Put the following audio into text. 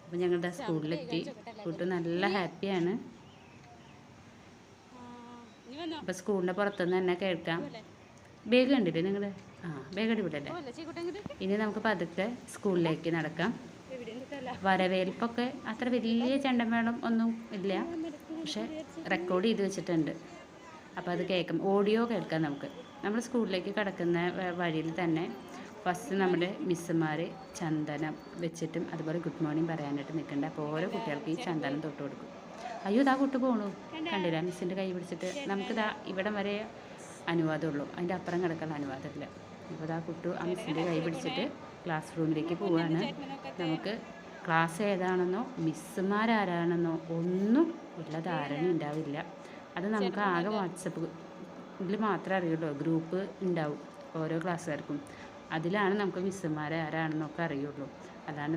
അപ്പോൾ ഞങ്ങളുടെ സ്കൂളിലെത്തി. കുട്ടു നല്ല ഹാപ്പിയാണ്. അപ്പോൾ സ്കൂളിൻ്റെ പുറത്തുനിന്ന് തന്നെ കേൾക്കാം. ബാഗ് കണ്ടില്ലേ നിങ്ങൾ? ബാഗ് അടിപൊളിയല്ലേ? ഇനി നമുക്ക് പതുക്കെ സ്കൂളിലേക്ക് നടക്കാം. വരവേൽപ്പൊക്കെ അത്ര വലിയ ചെണ്ടമേളം ഒന്നും ഇല്ല, പക്ഷെ റെക്കോർഡ് ചെയ്ത് വെച്ചിട്ടുണ്ട്. അപ്പോൾ അത് കേൾക്കാം, ഓഡിയോ കേൾക്കാം നമുക്ക്. നമ്മൾ സ്കൂളിലേക്ക് കടക്കുന്ന വഴിയിൽ തന്നെ ഫസ്റ്റ് നമ്മുടെ മിസ്സുമാർ ചന്ദനം വെച്ചിട്ടും അതുപോലെ ഗുഡ് മോർണിംഗ് പറയാനായിട്ട് നിൽക്കുന്നുണ്ട്. അപ്പോൾ ഓരോ കുട്ടികൾക്ക് ഈ ചന്ദനം തൊട്ട് കൊടുക്കും. അയ്യോ ഇതാ കുട്ടി പോകണു, കണ്ടില്ല? മിസ്സിൻ്റെ കൈ പിടിച്ചിട്ട് നമുക്കിതാ ഇവിടം വരെ അനുവാദമുള്ളൂ, അതിൻ്റെ അപ്പുറം കിടക്കാൻ അനുവാദമില്ല. അപ്പോൾ ഇതാ കുട്ടു ആ മിസ്സിൻ്റെ കൈ പിടിച്ചിട്ട് ക്ലാസ് റൂമിലേക്ക് പോവുകയാണ്. നമുക്ക് ക്ലാസ് ഏതാണെന്നോ മിസ്സുമാരാരാണെന്നോ ഒന്നും ഉള്ള ധാരണ ഉണ്ടാവില്ല. അത് നമുക്ക് ആകെ വാട്സപ്പിൽ മാത്രമേ അറിയുള്ളൂ. ഗ്രൂപ്പ് ഉണ്ടാവും ഓരോ ക്ലാസ്സുകാർക്കും, അതിലാണ് നമുക്ക് മിസ്സുമാരാരാണെന്നൊക്കെ അറിയുള്ളൂ. അതാണ്